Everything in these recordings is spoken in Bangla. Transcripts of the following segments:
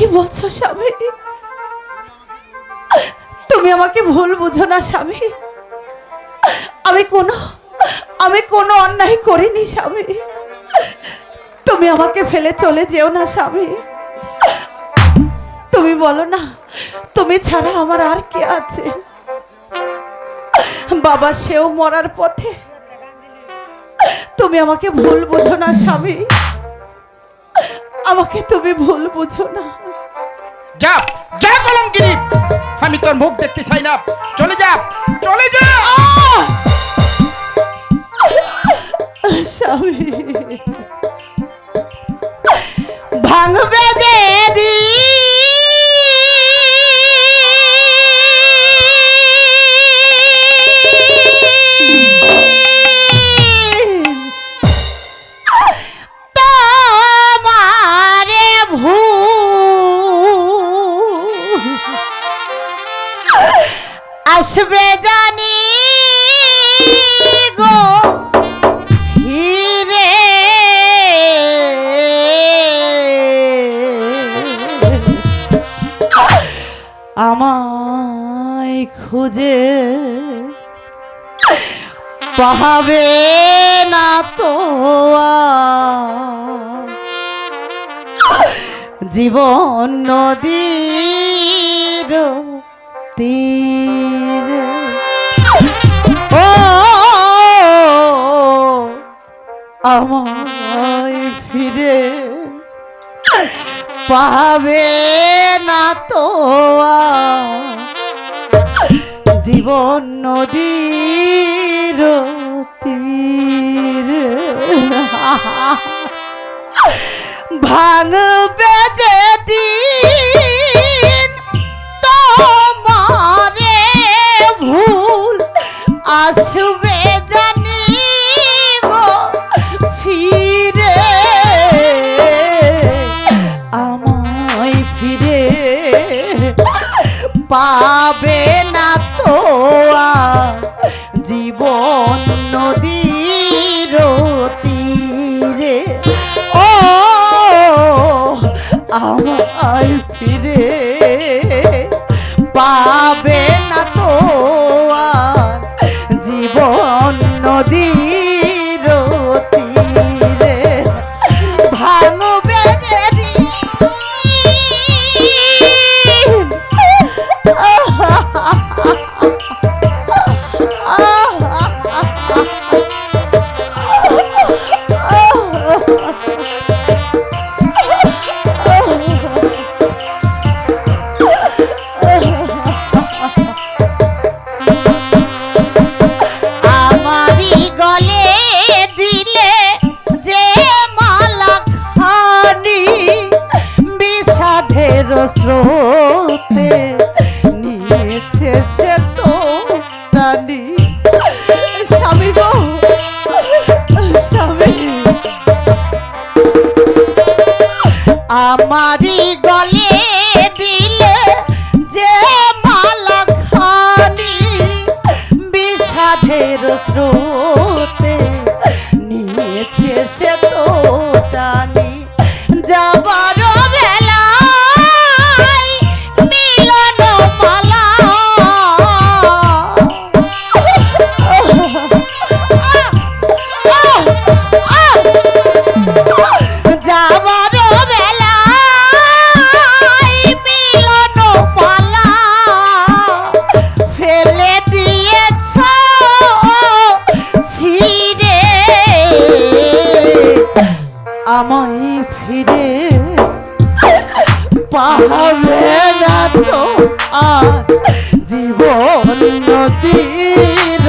কি বলছো স্বামী? তুমি আমাকে ভুল বুঝো না স্বামী। আমি কোনো অন্যায় করিনি স্বামী। তুমি আমাকে ফেলে চলে যেও না স্বামী। তুমি বলো না, তুমি ছাড়া আমার আর কে আছে? বাবা সেও মরার পথে। তুমি আমাকে ভুল বুঝো না স্বামী, আমাকে তুমি ভুল বুঝো না। যা যা কলঙ্কিনী, আমি তোর মুখ দেখতে চাই না। চলে যা, চলে যা। স্বামী ভাঙবে যে আসবে জানি গো ফিরে, আমায় খুঁজে পাবে না তো জীবন নদীর তীর। ও আমায় ফিরে পাবে না তো জীবন নদীর তীর। ভাঙবে যে দিন তোমারে ভুল, আসবে জানি গো ফিরে, আমায় ফিরে পাবে না তো জীবন নদীর তীরে। ও আমায় ফিরে পাবে না তো জীবন নদীর তীরে। ভাঙবে যেদিন স্রোতে নিয়েছে সে তো টানি। স্বামী গো স্বামী, আমারই গলে দিলে যে মালা খানি, বিষাদের স্রোতে নিয়েছে সে তো টানি। যাবার আমায় ফিরে পাবে না তো আর জীবন নদীর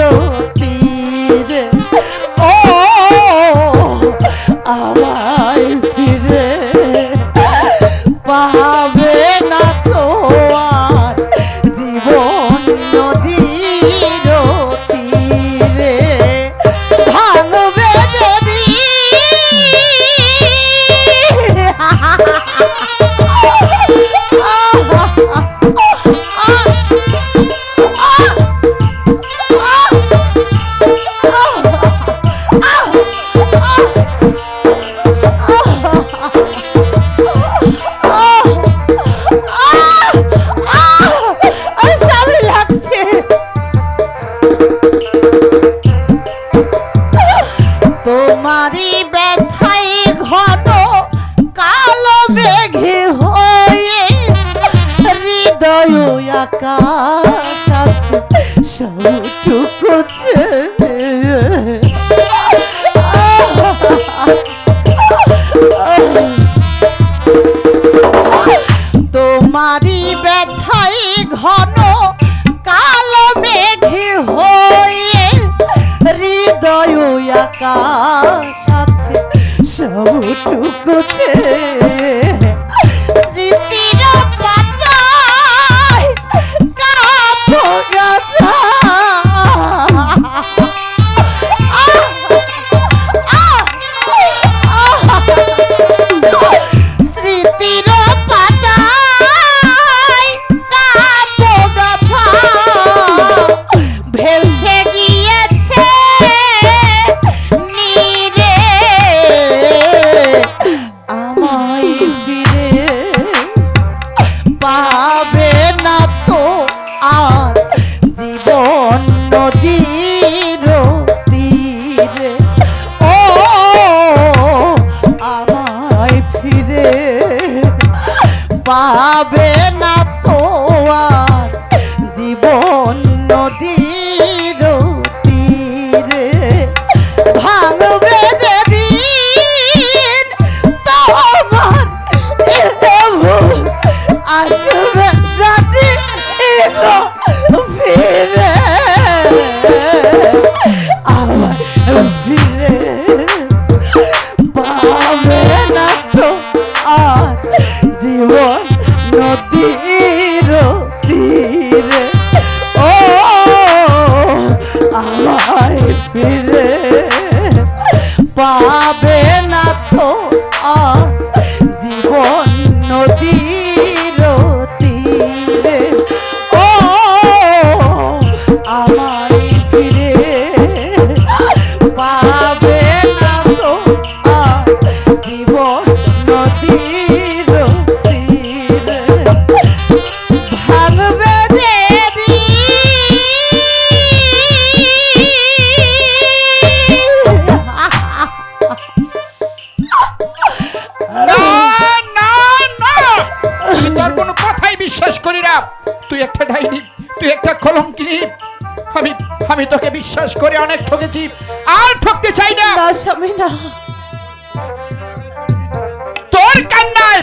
তীরে। ও আমায় ফিরে পাবে না তো আর জীবন নদীর তীরে। ভাঙবে যদি আকাশ আছে সবটুকু তোমারই ব্যথাই ঘন কালো মেঘে হয়ে হৃদয় আকাশ আছে সবটুকু স্মৃতির পাতায় কাঁপো গাথা স্মৃতির পাতায় কাঁপো গাথা ভেসে গিয়েছে নীরে আমায় ফিরে পাবে না তো আর জীবন নদীর তীরে ও আমায় ফিরে পাবে না তো আর জীবন নদীর তীরে ভাঙবে যেদিন তোমার আসবে জানি এলো ফিরে আমার ফিরে পাবে না তো আর জীবন নদীর তীরে ও আমায় ফিরে পাবে না তো আর জীবন নদীর তীরে ও আমায় ফিরে পাবে না তো আর জীবন নদীর তীরে ভাঙবে না না না আমি তোর কোনো কথাই বিশ্বাস করি না। তুই একটা ডাইনি, তুই একটা কলঙ্কিনী। আমি আমি তোকে বিশ্বাস করে অনেক ঠকেছি, আর ঠকতে চাই না। না স্বামী না, তোর কান্নায়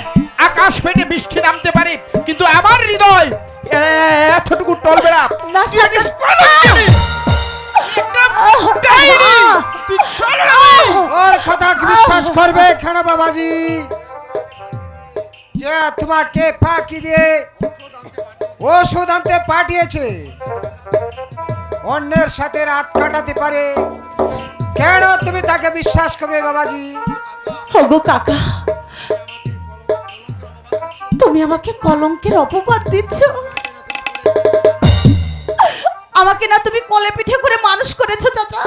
আকাশ ফেটে বৃষ্টি নামতে পারে, কিন্তু আমার হৃদয় এতটুকু টলবে না। না স্বামী, ওর কথা কি বিশ্বাস করবে কেন বাবাজি? যে তোমাকে ফাঁকি দিয়ে ওষুধ আনতে পাঠিয়েছে, অন্যের সাথে রাত কাটাতে পারে, কেন তুমি তাকে বিশ্বাস করবে বাবাজি? ওগো কাকা, তুমি আমাকে কলঙ্কের অপবাদ দিচ্ছ। আমাকে না তুমি কোলে পিঠে করে মানুষ করেছো চাচা,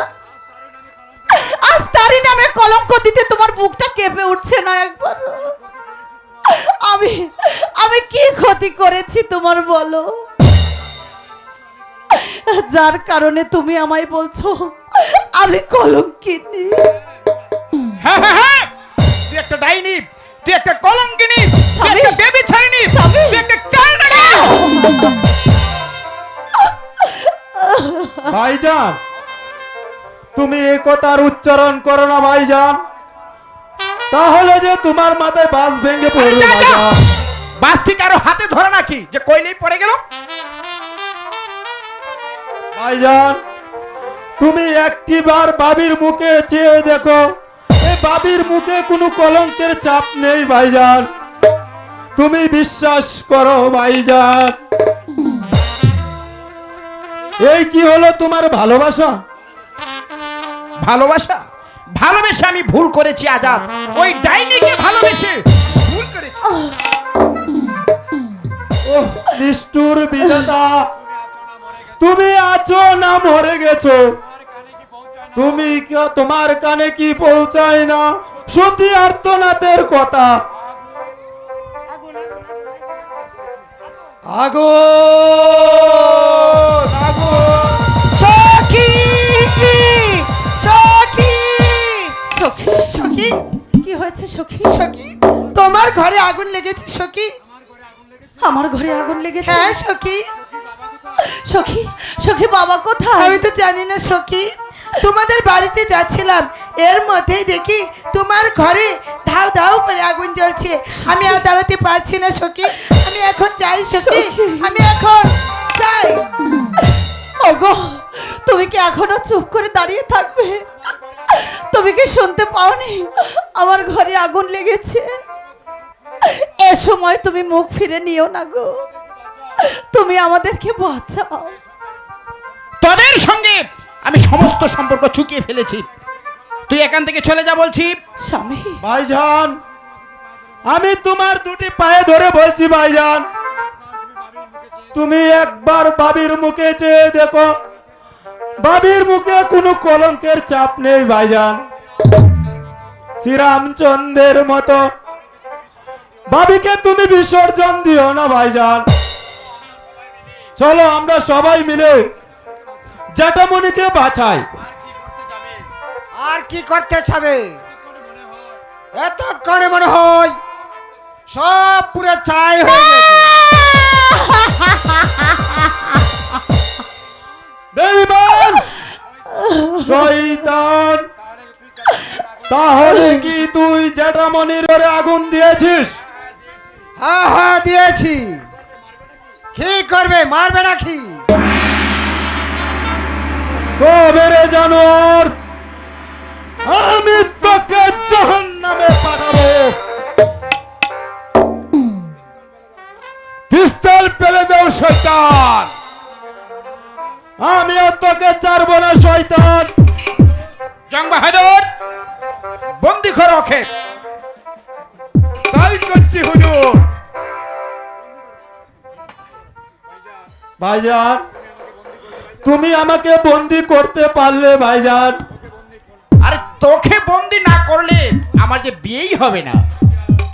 আজ তারই নামে কলঙ্ক দিতে তোমার বুকটা কেঁপে উঠছে না একবার? আমি আমি কি ক্ষতি করেছি তোমার বলো, যার কারণে তুমি আমায় বলছো আমি কলঙ্কিনী? হ্যাঁ হ্যাঁ হ্যাঁ, তুই একটা ডাইনি, তুই একটা কলঙ্কিনী, তুই একটা বেবিচারিণী, তুই একটা কালনাগিনী। ভাইজান, তুমি এই কথার উচ্চারণ করো না ভাইজান, তাহলে যে তোমার মাথায় বাস ভেঙে পড়বে ভাইজান। বাস ঠিক আরো হাতে ধরে নাকি যে কইলেই পড়ে গেল? ভাইজান, তুমি একটিবার বাবির মুখে চেয়ে দেখো, এই বাবির মুখে কোনো কলঙ্কের চাপ নেই ভাইজান, তুমি বিশ্বাস করো ভাইজান। এই কি হলো তোমার ভালোবাসা? ভালোবাসা? ভালোবেসে আমি ভুল করেছি আজাদ, ওই ডাইনিকে ভালোবেসে ভুল করেছি। ওহ নিষ্ঠুর বিধাতা, তুমি আছো না মরে গেছো? তুমি তোমার কানে কি পৌঁছায় না সতী আর্তনাদের কথা? আগুন আগুন! সখী সখী সখী, সখী কি হয়েছে সখী? সখী, তোমার ঘরে আগুন লেগেছে সখী। আমার ঘরে আগুন লেগেছে? হ্যাঁ সখী, সখী সখী বাবা কোথায়? আমি তো জানি না সখী, তোমাদের বাড়িতে যাচ্ছিলাম, এর মধ্যেই দেখি তোমার ঘরে ধাও ধাও করে আগুন জ্বলছে। আমি আর দাঁড়াতে পারছি না সখী, আমি এখন যাই সখী, আমি এখন যাই। ওগো, তুমি কি এখনো চুপ করে দাঁড়িয়ে থাকবে? তুমি কি শুনতে পাওনি আমার ঘরে আগুন লেগেছে? এ সময় তুমি মুখ ফিরে নিও না গো, তুমি আমাদেরকে বাঁচাও। তোদের সঙ্গে আমি সমস্ত সম্পর্ক চুকিয়ে ফেলেছি, তুই এখান থেকে চলে যা বলছি। স্বামী, ভাইজান, আমি তোমার দুটি পায়ে ধরে বলছি ভাইজান, তুমি একবার বাবির মুখে চেয়ে দেখো, বাবির মুখে কোনো কলঙ্কের চাপ নেই ভাইজান। শ্রীরামচন্দ্রের মতো বাবিকে তুমি বিসর্জন দিও না ভাইজান। চলো আমরা সবাই মিলে জ্যাঠামণিকে বাঁচাই। আর কি করতে চাবে? এতক্ষণে মনে হয় সব পুরো ছাই হয়ে গেছে। বেঈমান, শয়তান, তাহলে কি তুই জ্যাঠামণির ঘরে আগুন দিয়েছিস? হ্যাঁ হ্যাঁ দিয়েছি। কি করবে, মারবে নাকি? তো বেড়ে জানোয়ার, আমি তোকে জাহান্নামে পাঠাবো। পিস্তল ফেলে দাও শয়তান, আমি আর তোকে ছাড়বো না শয়তান। জং বাহাদুর, বন্দি করো ওকে। তাই করছি হুজুর। ভাইজান, তুমি আমাকে বন্দি করতে পারলে ভাইজান। আরে তোকে বন্দি না করলে আমার যে বিয়েই হবে না।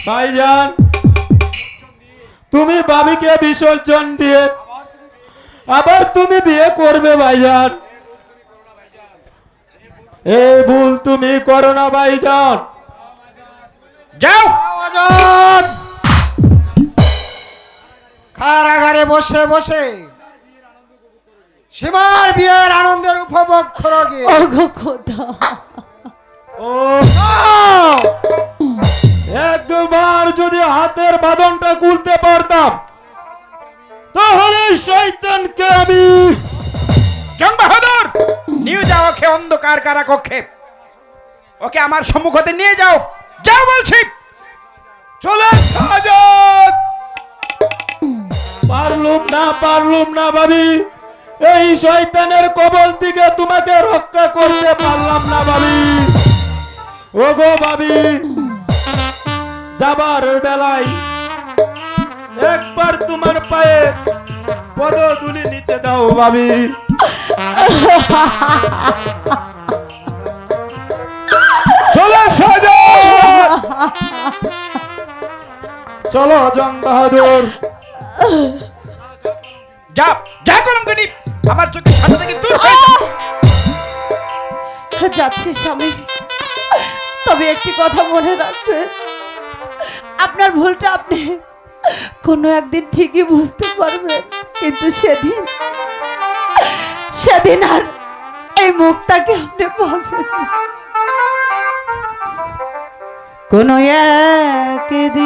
ভাইজান, তুমি বাবিকে বিসর্জন দিয়ে আবার তুমি বিয়ে করবে ভাইজান, এই ভুল তুমি করো না ভাইজান। যাও। আজাদ! কারাগারে বসে বসে সীমার বিয়ের আনন্দের উপভোগ করো গিয়ে। ওগো খোদা, ও একবার যদি হাতের বাঁধনটা খুলতে পারতাম, তাহলে শয়তানকে আমি। জং বাহাদুর, নিয়ে যাও ওকে অন্ধকার কারাকক্ষে। ওকে আমার সম্মুখ হতে নিয়ে যাও, যাও বলছি। চলে সাজাদ। পারলুম না ভাবি, এই শয়তানের কবল থেকে তোমাকে রক্ষা করতে পারলাম না ভাবি। ওগো ভাবি, যাবার বেলায় একবার তোমার পায়ে পদধূলি নিতে দাও ভাবি। চলে সাজাদ। চলো জং বাহাদুর। যা যা কলঙ্কিনী, আমার চোখের সামনে থেকে দূর হয়ে যা। যাচ্ছি স্বামী, তবে একটি কথা মনে রাখবেন, আপনার ভুলটা আপনি কোনো একদিন ঠিকই বুঝতে পারবেন, কিন্তু সেদিন আর এই মুখটাকে আপনি পাবেন না। কোনো একদিন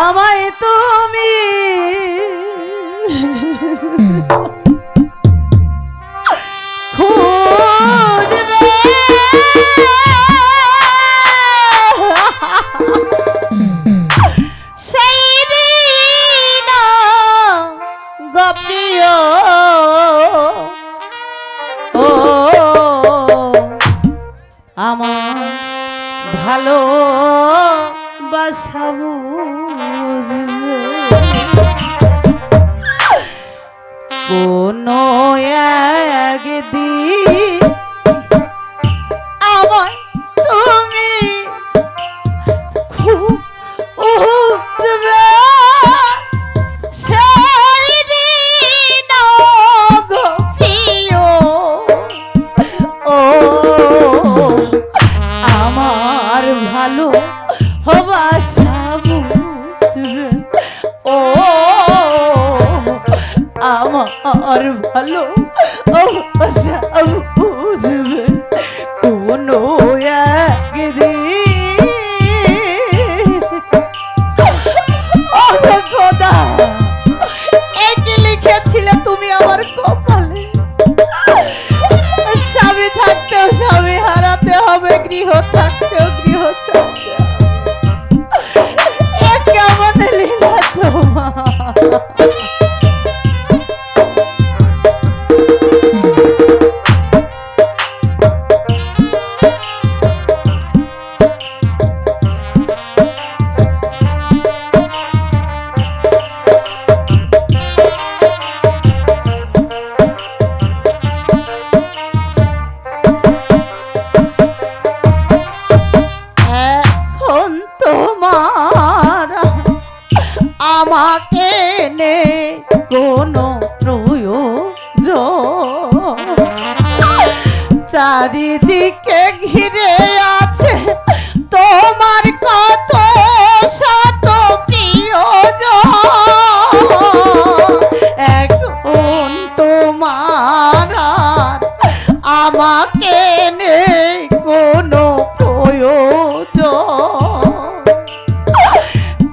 আমায় তুমি খুঁজবে, সেই দিন গপ্রিয় ও আমার ভালো বাসা বুঝবে, কোনো একদিন আমায় তুমি খুঁজবে, সেই দিন গো প্রিয় ও আমার ভালো বাসা বুঝবে। আমার ভালো বাসা বুঝবে কোনো একদিন। ওগো খোদা, এই কি লিখেছিলে তুমি আমার কপালে? স্বামী থাকতেও স্বামী হারাতে হবে, গৃহ থাকতেও গৃহ ছাড়তে হবে। এ কেমন লীলা তোমার? এখন তোমার আমাকে নেই কোনো প্রয়োজন, চারিদিকে ঘিরে আছে তোমার কত শত প্রিয়জন। এখন তোমার আর আমাকে নেই কোনো প্রয়োজন,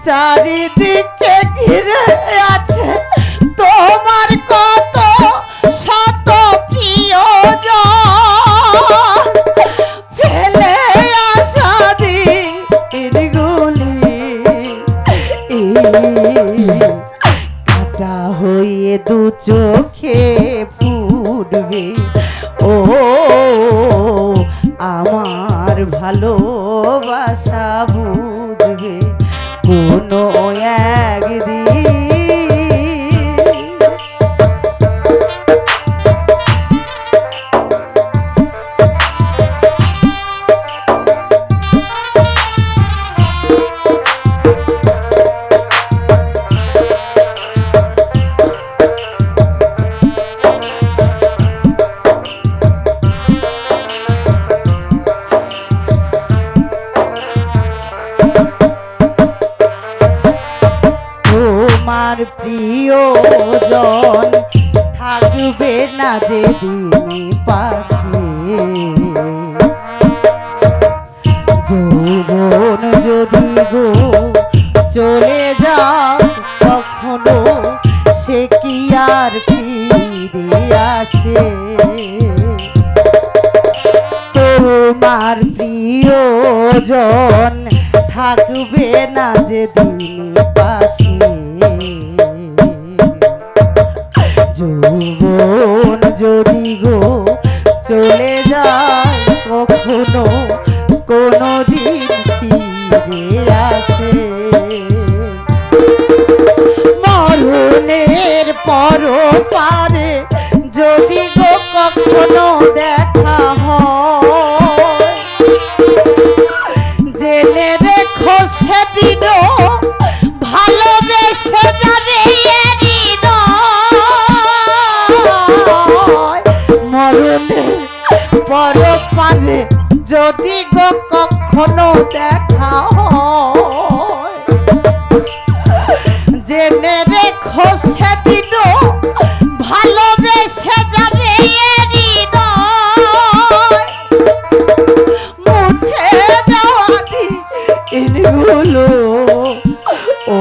চারিদিকে ঘিরে আছে তোমার কত শত প্রিয়জন। ফেলে আসা দিনগুলি কাটা হয়ে দু চোখে ফুটবে, ও আমার ভালোবাসা বুঝবে কোনো একদিন। তোমার প্রিয়জন থাকবে না যেদিন পাশে, যৌবন যদি গো চলে যাও কখনো, সে কি আর ফিরে আসে? তোমার প্রিয়জন থাকবে না যেদিন পাশে, যৌবন যদি গো চলে যায় কখনো, কোনো দিন ফিরে আসে? মরণের পর পারে যদি গো কখনো দেখা হয়, জেনে রেখো সেদিন ভালোবেসে যাবে মরণের পর পারে যদি গো কখনো দেখা হয়, জেনে রেখো সেদিন ভালোবেসে যাবে মুছে যাওয়া দিনগুলো ও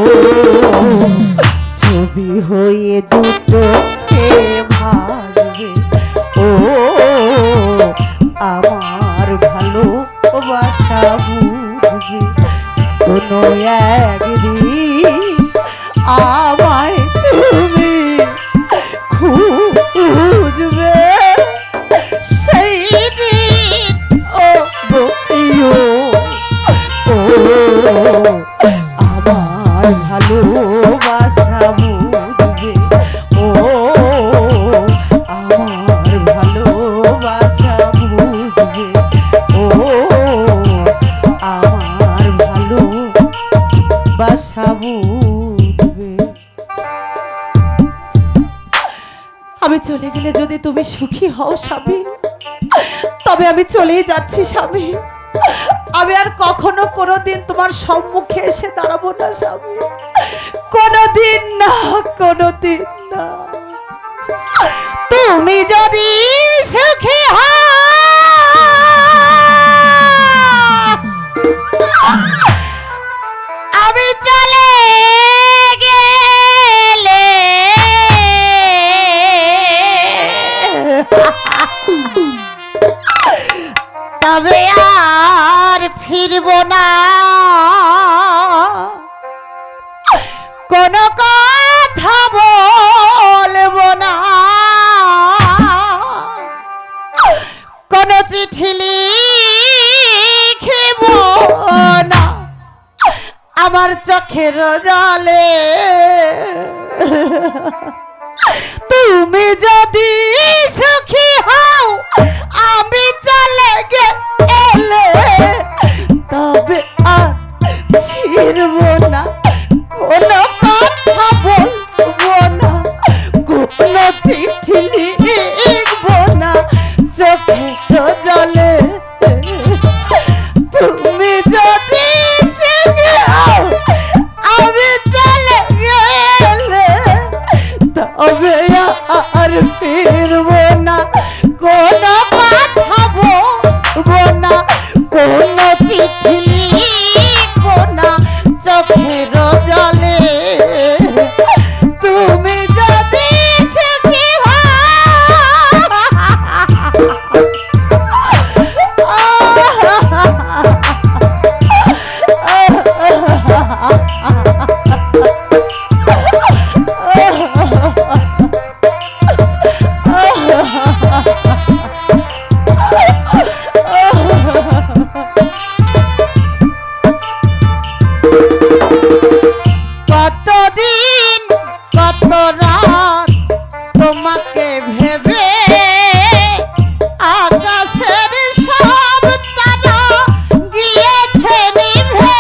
ছবি হয়ে দু চোখে ভাসবে, ও আমার ভালোবাসা বুঝবে কোনো একদিন। আমায় তুমি খুঁজবে সেই দিন, ও প্রিয় ও আমার ভালোবাসা বুঝবে, ও আমার ভালোবাসা বুঝবে, ও আমার ভালোবাসা বুঝবে। আমি চলে গেলে যদি তুমি সুখী হও স্বামী, তবে আমি চলেই যাচ্ছি স্বামী। আমি আর কখনো কোনোদিন তোমার সম্মুখে এসে দাঁড়াবো না স্বামী, কোনোদিন না, কোনোদিন না। তুমি যদি সুখী হও আমি চলে গেলে তবে আর ফিরব না কোনো কথা বলবো না কোনো চিঠি লিখিব না আমার চোখের জলে তুমি যদি সুখী হও আমি চলে গেলে তবে আর ফিরবো না কোনো কথা বলবো না কোনো চিঠি লিখবো না চোখের জলে তুমি যদি সুখী হও আমি চলে গেলে তবে আর ফিরবো না কোনো কথা বলবো না কোনো চিঠি লিখবো না চোখের জলে তুমি যদি সুখী কতদিন কত রাত তোমাকে ভেবে আকাশের সব তারা গিয়েছে নিভে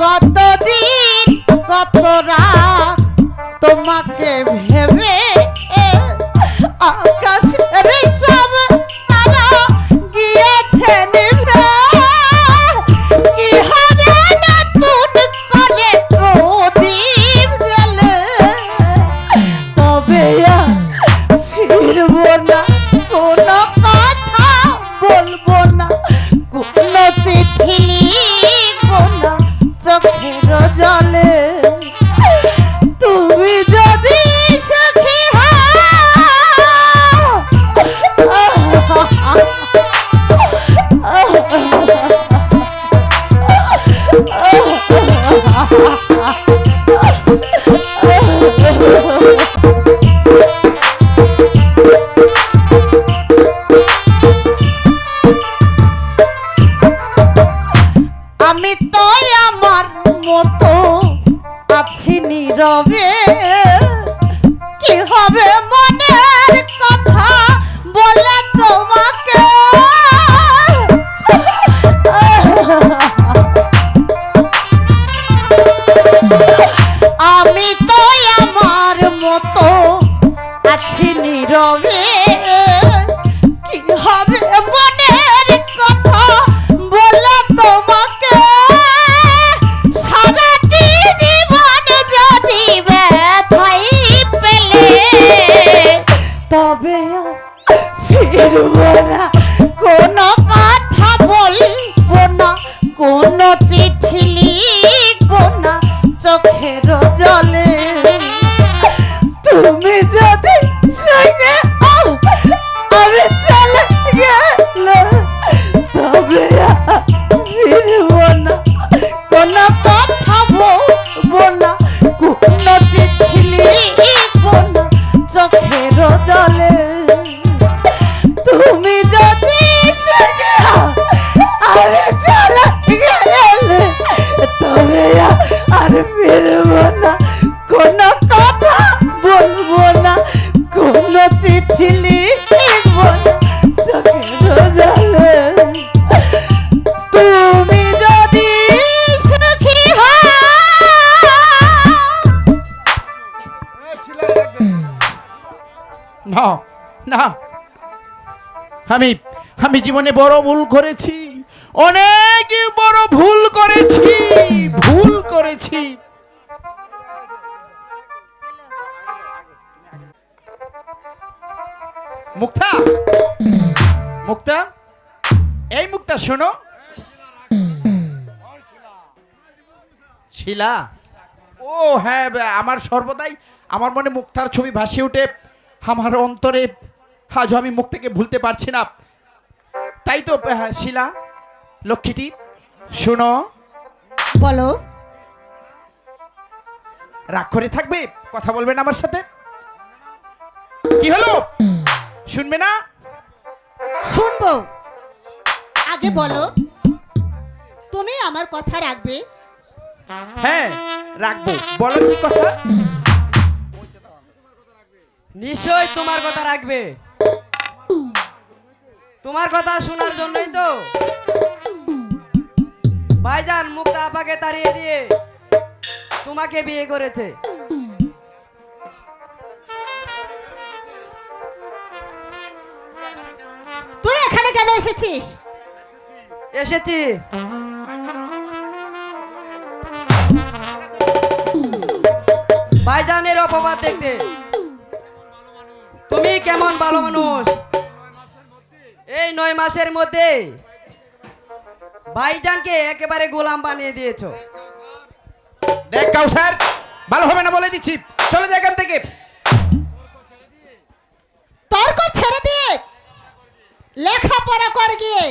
কতদিন কত রাত তোমাকে ভেবে আকাশের সব তারা গিয়েছে নিভে কি হবে নতুন করে প্রদীপ জ্বলে তবে আর ফিরবো না কোনো কথা বলবো না কোনো চিঠি লিখবো না চোখের জলে তুমি যদি সুখী আমি তো আমার মতো আছি নীরবে কি হবে মনের কথা বলে তোমাকে আমি তো আমার মতো আছি নীরবে কি হবে মনের কথা বলে তোমাকে সারাটি জীবন যদি ব্যথাই পেলে তবে আর ফিরবো না কোনো কথা বলবো না কোনো চিঠি লিখবো না চোখের জলে তুমি যদি সঙ্গে আমি চলে গেলে তবে আর ফিরবো না কোনো কথা বলবো না কোনো চিঠি লিখবো না চোখের জলে তুমি যদি সঙ্গে আমি চলে গেলে তবে আর ফিরবো না কোনো কথা বলবো না কোনো চিঠি লিখবো না চোখের জলে তুমি যদি সুখী হও না না আমি আমি জীবনে বড় ভুল করেছি অনেক বড় ভুল করেছি, ভুল করেছি। মুক্তা, মুক্তা, এই মুক্তা শোনো। শিলা, ও হ্যাঁ, আমার সর্বদাই আমার মনে মুক্তার ছবি ভাসে ওঠে আমার অন্তরে। আজও আমি মুক্তাকে ভুলতে পারছি না। তাই তো শিলা লক্ষ্মীটি শোনো। বলো। রাগ করে থাকবে, কথা বলবে না আমার সাথে? কি হলো, শুনবে না? শুনবো, আগে বলো তুমি আমার কথা রাখবে? হ্যাঁ রাখবো, বলো কি কথা। নিশ্চয় তোমার কথা রাখবে। তোমার কথা শোনার জন্যই তো ভাইজান মুক্তা আপাকে তাড়িয়ে দিয়ে তোমাকে বিয়ে করেছে। তুই এখানে কেন এসেছিস? এসেছি ভাইজানের অপবাদ দেখতে। তুমি কেমন ভালো মানুষ, এই 9 মাসের মধ্যে ভাইজানকে একেবারে গোলাম বানিয়ে দিয়েছো। দেখ কাউসার, ভালো হবে না বলে দিচ্ছি, চলে যা এখান থেকে। তর্ক ছেড়ে দিয়ে লেখাপড়া কর গিয়ে।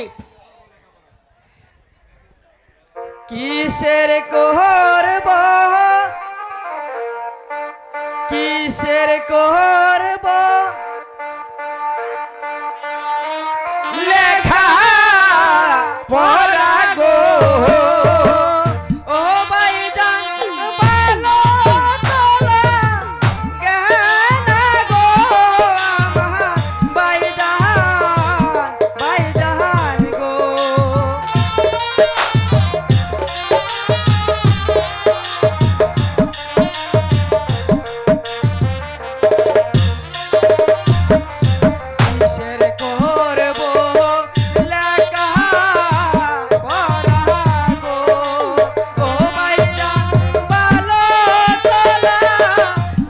কিসের করব, কিসের করব লেখা পড়া গো, ও ভাইজান ভালো তোলা জ্ঞান গো আমার ভাইজান, ভাইজান গো। কিসের করব লেখা পড়া গো, ও ভাইজান ভালো তোলা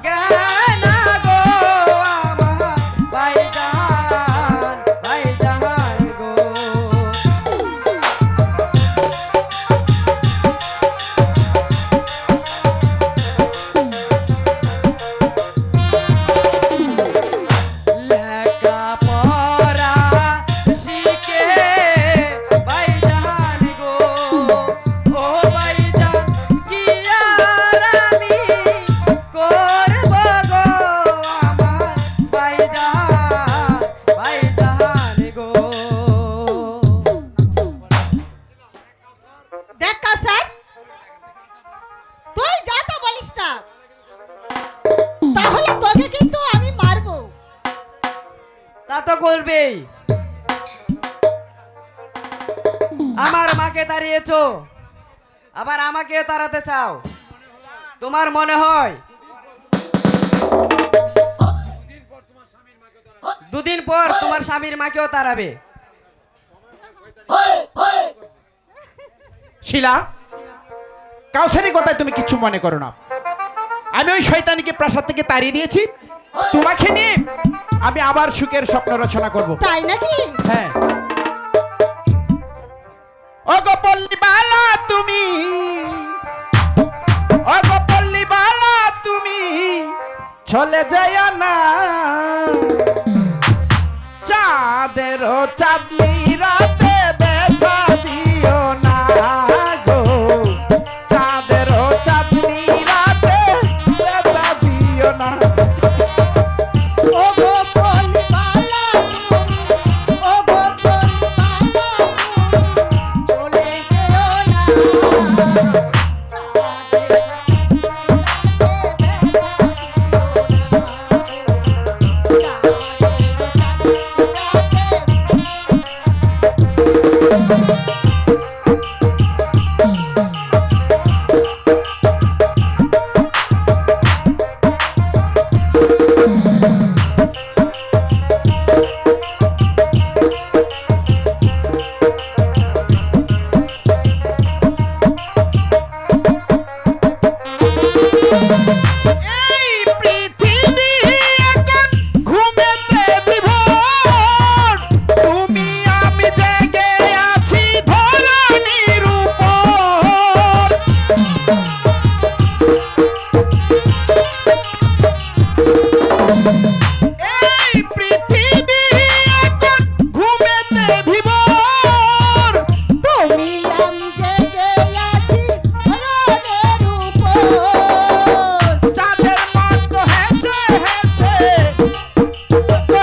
জ্ঞান গো আমার ভাইজান, ভাইজান গো। লেখাপড়া শিখে ভাইজান গো, ও ভাইজান কি আর আমি করব গো আমার ভাইজান, ভাইজান গো। দেখ কাউসার, তুই যা তা বলিস না, তাহলে তোকে কিন্তু আমি মারবো। তা তো করবেই। আমার মাকে তাড়িয়েছো, আবার আমাকেও তাড়াতে চাও। তোমার মনে হয় 2 দিন পর তোমার স্বামীর মাকেও তাড়াবে? শিলা, কাউসারের কথায় তুমি কিছু মনে করো না। আমি ওই শয়তানিকে প্রাসাদ থেকে তাড়িয়ে দিয়েছি, তোমাকে নিয়ে আমি আবার সুখের স্বপ্ন রচনা করব। তাই নাকি? হ্যাঁ। ও গো পল্লী বালা তুমি, ও গো পল্লী বালা তুমি চলে যাইও না, চাঁদেরও চাঁদনি রাতে ব্যথা দিও না গো, চাঁদেরও চাঁদনি রাতে ব্যথা দিও না। ও গো পলিমালা তুমি, ও গো পলিমালা তুমি, চলে যেও না।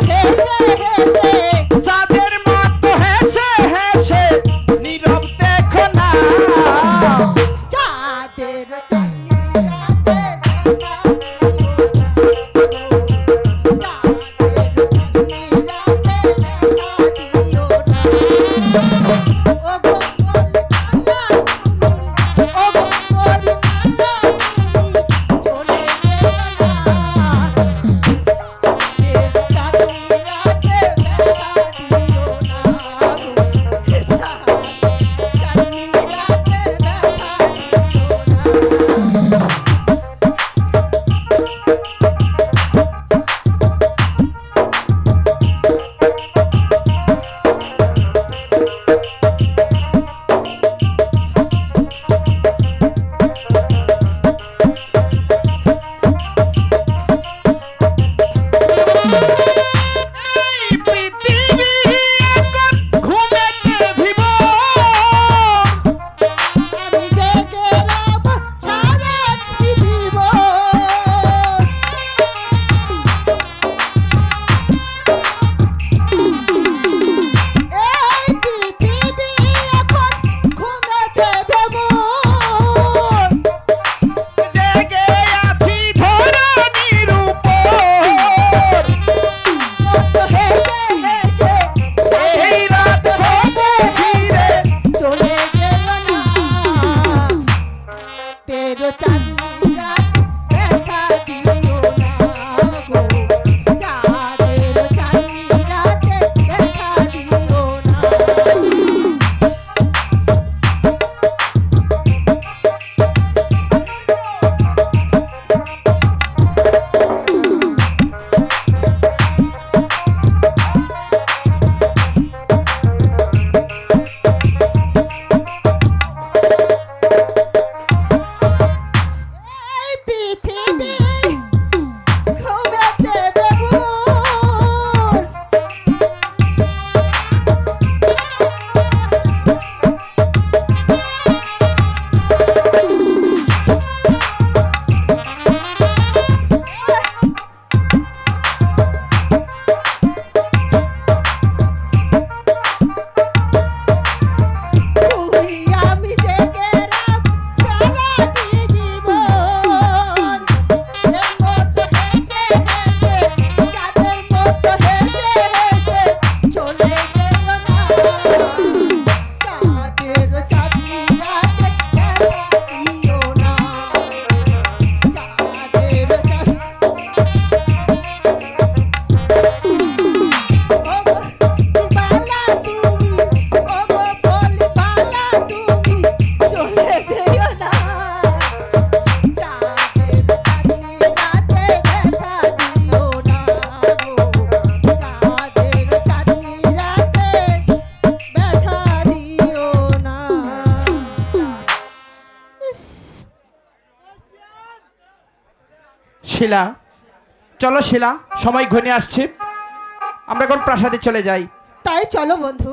হেসে হেসে চাঁদের মতো হেসে হেসে নীরব দেখো না চাঁদের চাঁদনি রাতে এই পৃথিবী এখন ঘুমেতে বিভোর আমি জেগে রব সারা জীবন এই পৃথিবী এখন ঘুমেছে ভ্রমণ জেগে আছি ধরণীর উপর হেসে হেসে এই রাত খোঁজে ফিরে চলে গেল না তেরো চাঁদনি রাত দেখা দিও না গো চাঁদের চাঁদনি রাতে দেখা দিও না এই পৃথিবী ঘুমেছে বেবুন তুমি আমি জেগে রাত সারাটি জীবন এর মতো হেসে হেসে চাঁদের মতো হেসে হেসে চলে গেল না চাঁদের চাঁদনি রাতে দেখা দিও না চাঁদের বালা তুমি ওগো বলি বালা তুমি চলে যেও না চাঁদের চাঁদনি রাতে দেখা দিও না গো চাঁদের চাঁদনি রাতে দেখা দিও না ইস শিলা চলো শিলা সময় ঘনিয়ে আসছে আমরা এখন প্রাসাদে চলে যাই তাই চলো বন্ধু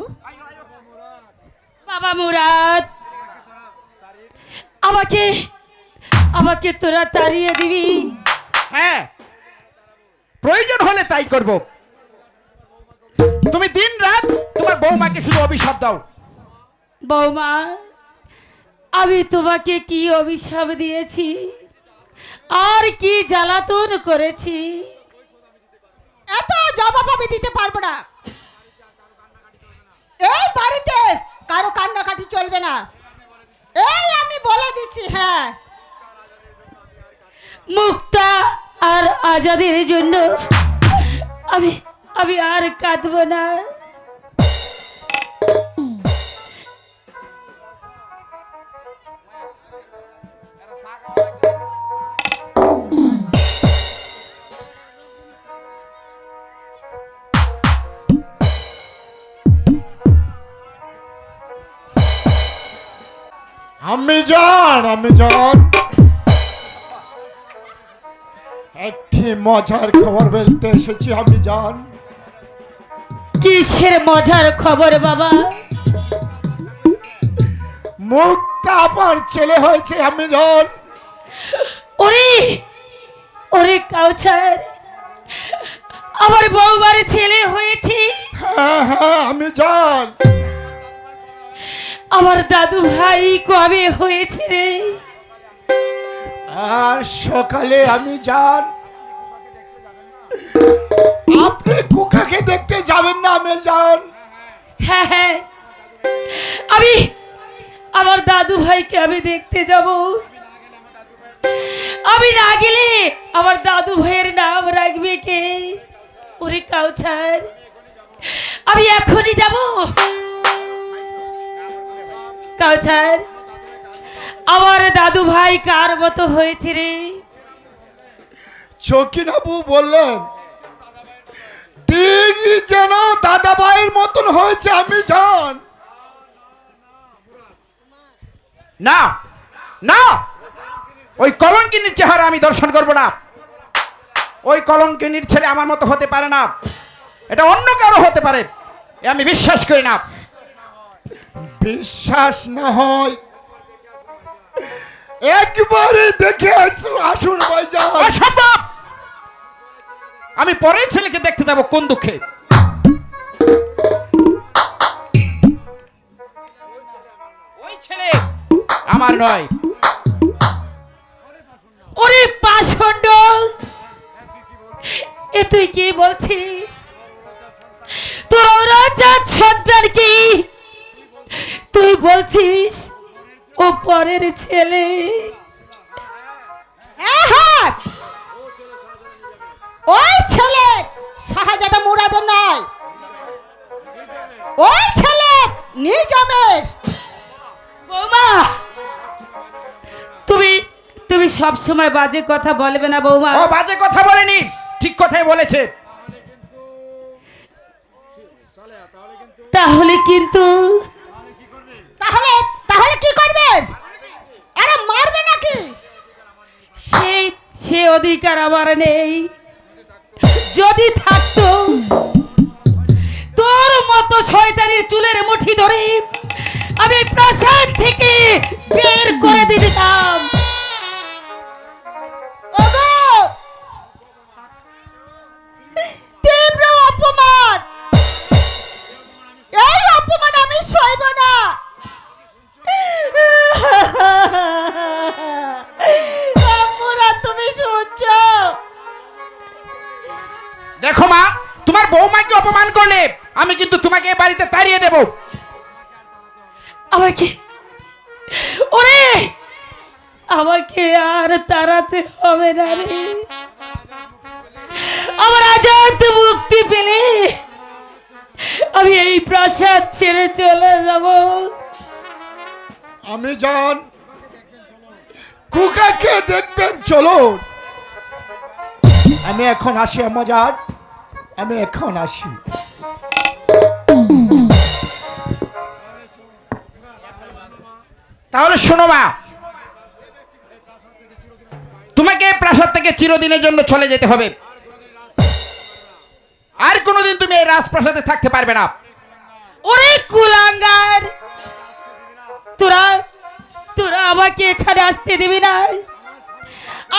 বাবা মুরাদ আমাকে আমাকে তোরা তাড়িয়ে দিবি হ্যাঁ প্রয়োজন হলে তাই করব তুমি দিন রাত তোমার বৌমাকে শুধু অভিশাপ দাও বৌমা আমি তোমাকে কি অভিশাপ দিয়েছি আর কি জ্বালাতন করেছি এত জবাব আমি দিতে পারবো না এই বাড়িতে কারো কান্নাকাটি চলবে না এই আমি বলে দিচ্ছি হ্যাঁ মুক্তা আর আজাদের জন্য আমি আমি আর কাঁদবো না আমি জান একটি মজার খবর বলতে এসেছি আমি জান। কিসের মজার খবর বাবা? মুক্তা আপার ছেলে হয়েছে আমি জান। ওরে ওরে কাউছার, আমার বৌমার ছেলে হয়েছে। হ্যাঁ হ্যাঁ আমি জান। আমার দাদু ভাই কবে হয়েছে রে? আর সকালে আমি জান। আপনি কুকাকে দেখতে যাবেন না আমি জান। হ্যাঁ হ্যাঁ, আমি আমার দাদু ভাইকে আমি দেখতে যাব। আমি না গেলে আমার দাদু ভাইয়ের নাম রাখবে কে? ওরে কাউছার, আমি এখনই যাব। কাউছার, আমার দাদু ভাই কার মতো হয়েছে রে? চকিনাবু বললেন ঠিক যেন দাদা ভাইয়ের মতন হয়েছে আমি জান। না না, ওই কলঙ্কিনীর চেহারা আমি দর্শন করব না। ওই কলঙ্কিনীর ছেলে আমার মতো হতে পারে না, এটা অন্য কারো হতে পারে, এ আমি বিশ্বাস করি না। বিশ্বাস না হয় একবারে দেখে আসুন ভাইজান। অসম্ভব! আমি পরের ছেলেকে দেখতে যাব কোন দুঃখে? ওই ছেলে আমার নয়। ওরে পাষণ্ড, এ তুই কি বলছিস? তোর রাজার সন্তান কি তুই বলছিস ও পরের ছেলে? হ্যাঁ, ওই ছেলে শাহজাদা মুরাদের নয়, ওই ছেলে নিজামের। বৌমা, তুমি তুমি সব সময় বাজে কথা বলবে না বৌমা। ও বাজে কথা বলেনি, ঠিক কথাই বলেছে। তাহলে কিন্তু তাহলে তাহলে কি করবে? আরে মারবে নাকি? সেই সে অধিকার আমার নেই। যদি থাকতো তোর মতো শয়তানির চুলের মুঠি ধরে আমি এই প্রাসাদ থেকে বের করে দিতাম। ওগো, তীব্র অপমান, এই অপমান আমি সইব না। আম্মুরা, তুমি শুনছো? দেখো মা, তোমার বৌমাকে অপমান করলে আমি কিন্তু তোমাকে এ বাড়িতে তাড়িয়ে দেব। আমাকে ওরে আমাকে আর তাড়াতে হবে না রে। আমার আজাদ মুক্তি পেলে আমি এই প্রাসাদ ছেড়ে চলে যাব। আমি জান, কুকাকে দেখবেন চলুন। আমি এখন আসি আম্মাজান, আমি এখন আসি। তাহলে শোনো মা, তোমাকে প্রাসাদ থেকে চিরদিনের জন্য চলে যেতে হবে। আর কোনোদিন তুমি এই রাজপ্রাসাদে থাকতে পারবে না। ওরে কুলাঙ্গার, তোরা তোরা আমাকে এখানে আসতে দিবি না?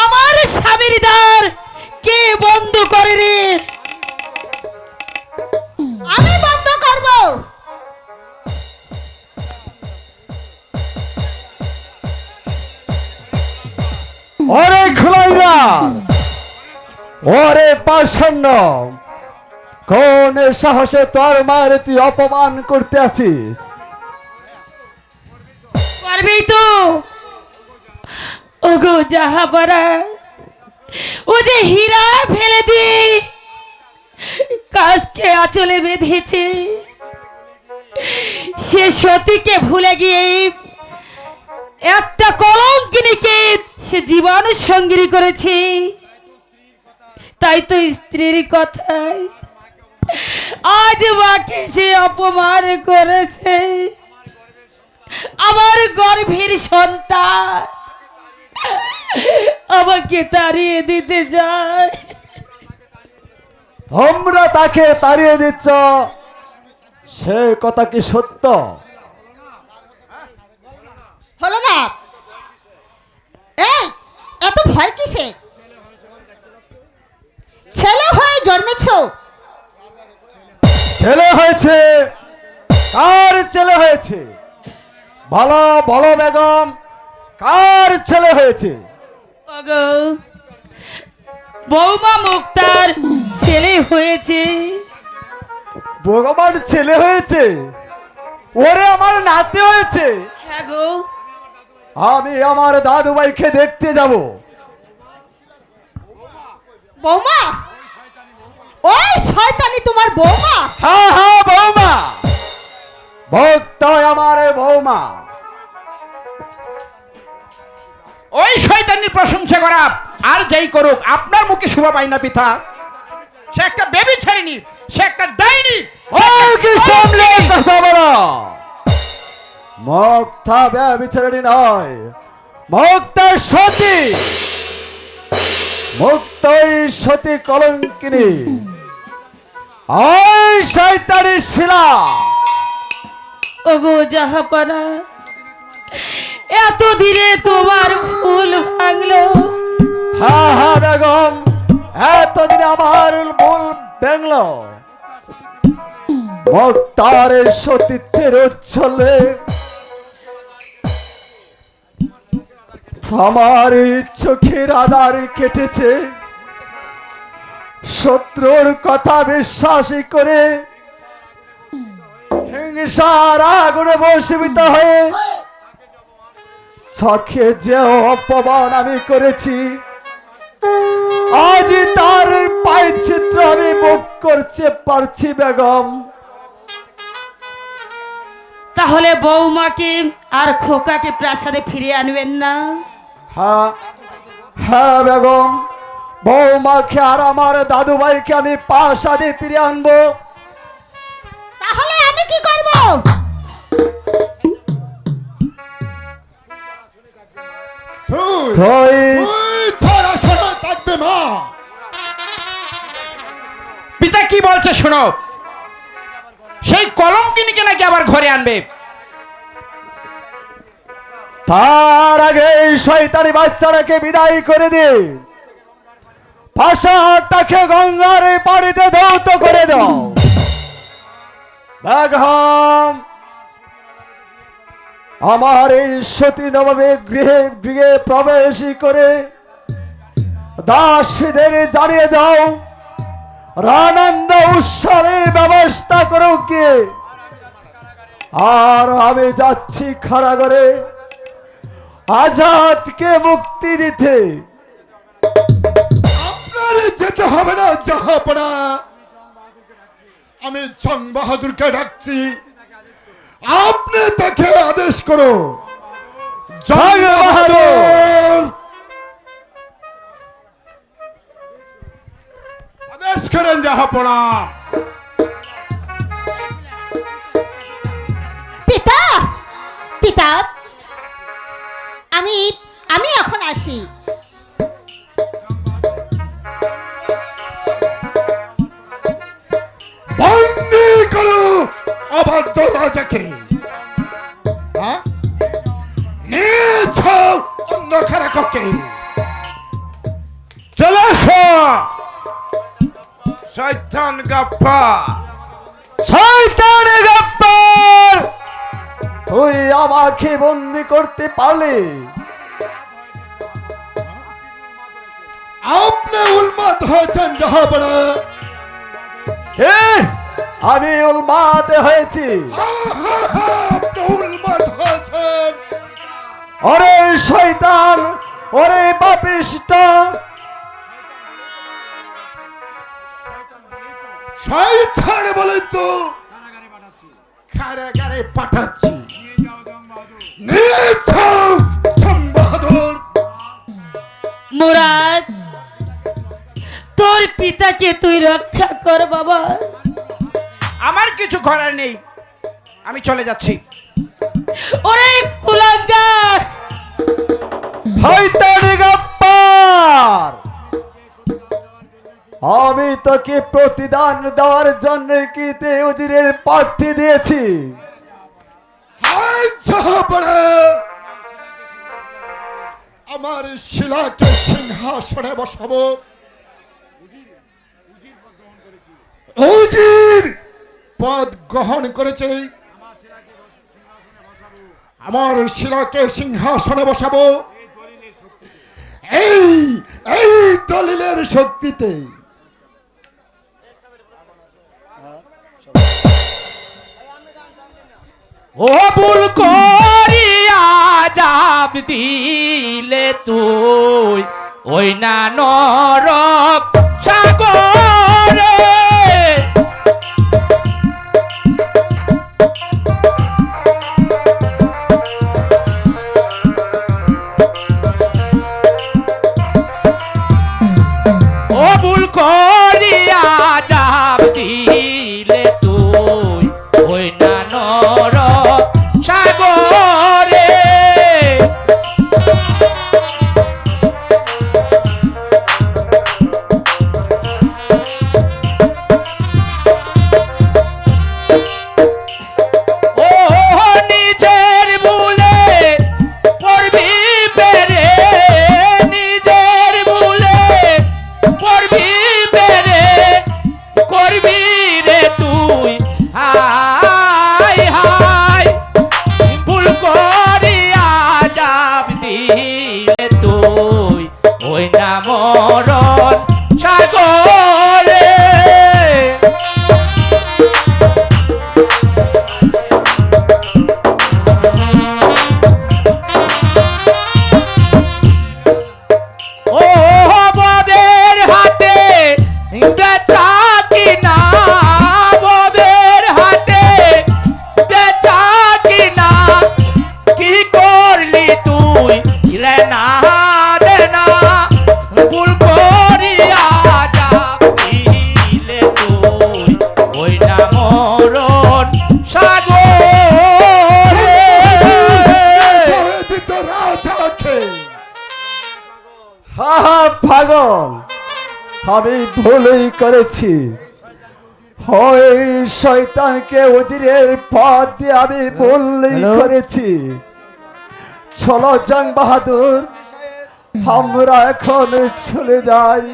আমার স্বামীর দ্বার কে বন্ধ করে রে? আমি বন্ধ করব। ওরে খোলাইবার, ওরে পাষণ্ড, কোন সাহসে তোর মায়ের তুই অপমান করতে আছিস? পারবি তো? ওগো জাহাপাড়া, ও যে হীরা ফেলে দিয়ে কাজকে আঁচলে বেঁধেছে, সে সতীকে ভুলে গিয়ে একটা কলঙ্কিনীকে সে জীবাণু সঙ্গী করেছে। তাই তো স্ত্রীর কথায় আজ মাকে সে অপমান করেছে। আমার গর্ভের সন্তান আমাকে তাড়িয়ে দিতে যায়। তোমরা তাকে তাড়িয়ে দিচ্ছ, সে কথা কি সত্য? হলো না? এই এত ভয় কিসের? ছেলে হয়ে জন্মেছো। ছেলে হয়েছে, কার ছেলে হয়েছে? ভালো বলো বেগম, কার ছেলে হয়েছে? ওগো বৌমা মুক্তার ছেলে হয়েছে। ভগবান ছেলে হয়েছে? ওরে আমার নাতি হয়েছে। হ্যাঁ গো, আমি আমার দাদু ভাইকে দেখতে যাব। বৌমা, ওই শয়তানি তোমার বৌমা? হ্যাঁ হ্যাঁ বৌমা, ভক্ত আমার বৌমা। ওই শয়তানির প্রশংসা করা আর যেই করুক আপনার মুখে শোভা পায় না পিতা। সে একটা বেবি ছাড়িনি, সে একটা ডাইনি। ওই কি সামলে কথা বলো? মুক্তা ব্যভিচারিণী নয়, মুক্তা সতী। মুক্তই সতী কলঙ্কিনী। ওই শয়তানি শিলা। ওগো জাহাপনা, এত দিনে তোমার ফুল ভাঙলো। হ্যাঁ হ্যাঁ বেগম, এতদিন আমার ভুল ভেঙল। মুক্তার সতীত্বের উচ্ছলে আমার চোখের আধার কেটেছে। শত্রুর কথা বিশ্বাস করে হিংসার আগুনে বশীভূত হয়ে চোখে যে অপমান আমি করেছি, আজ তার পায়ের চিত্র আমি মুখ করতে পারছি বেগম। তাহলে বৌমাকে আর খোকাকে প্রাসাদে ফিরিয়ে আনবেন না? হ্যাঁ হ্যাঁ বেগম, বৌমাকে আর আমার দাদু ভাইকে আমি প্রাসাদে ফিরে আনবো। তাহলে আমি কি করব? তুই পিতা কি বলছে শোনো, সেই কলঙ্কিনীকে নাকি আবার ঘরে আনবে। তার আগে এই শয়তানি বাচ্চাটাকে বিদায় করে দে। প্রাসাদটাকে গঙ্গার পানিতে ধৌত করে দাও। বেগম, আমার এই সতী নবাবে গৃহে গৃহে প্রবেশ করে দাসীদের জানিয়ে দাও, আনন্দ উৎসবের ব্যবস্থা করো কে। আর আমি যাচ্ছি কারাগারে আজাদকে মুক্তি দিতে। আপনার যেতে হবে না জাহাপনা, আমি জং বাহাদুরকে ডাকছি, আপনি তাকে আদেশ করো। জং বাহাদুর, আদেশ করেন জাহাপনা। পিতা, পিতা, আমি আমি এখন আসি। বন্দি করো অবাধ্য রাজাকে। হ্যাঁ, নিয়েছ অন্ধকার কক্ষে। চলে এসো শয়তান গাপ্পা, শয়তান গাপ্পার, তুই আমাকে বন্দি করতে পারলি? আপনি উন্মাদ হয়েছেন জাহাপনা। আমি উন্মাদ হয়েছি? আপনি উন্মাদ হয়েছেন। ওরে শয়তান, ওরে পাপিষ্ট, শয়তান বলে তো কারাগারে পাঠাচ্ছি। নিয়ে যাও জং বাহাদুর। মুরাদ, তোর পিতাকে তুই রক্ষা কর বাবা। আমার কিছু করার নেই, আমি চলে যাচ্ছি। ওরে কুলাঙ্গার, শয়তানি গাপ্পার, আমি তোকে প্রতিদান দেওয়ার জন্য কি তে উজিরের পাঠিয়ে দিয়েছি। হায় জাহাপনা, আমার শিলাকে সিংহাসনে বসাবো। পদ গ্রহণ করেছে, আমার শিলাকে সিংহাসনে বসাবো এই এই দলিলের শক্তিতে। ও ভুল করিয়া যাব দিলে তুই ওই না নরক সাগরে। ও ভুল করিয়া যাব দিলে তুই ওই না নরক সাগরে। ও নিজের ভুলে পড়বি বেরে, নিজের ভুলে পড়বি বেরে, করবি রে তুই হাই হাই। ভুল করিয়া যাব দিলে তুই ওই না মরণ সাগরে। ও ববের হাতে বেচা কিনা, ববের হাতে বেচা কিনা, কি করলি তুই রে না রে না। ভুল করিয়া যাব দিলে তুই ওই না মরণ সাগরে। রাজাকে হা হা পাগল, আমি ভুলই করেছি। হয় শয়তানকে উজিরের পথ দিয়ে আমি ভুলই করেছি। চলো জং বাহাদুর, আমরা এখন চলে যাই।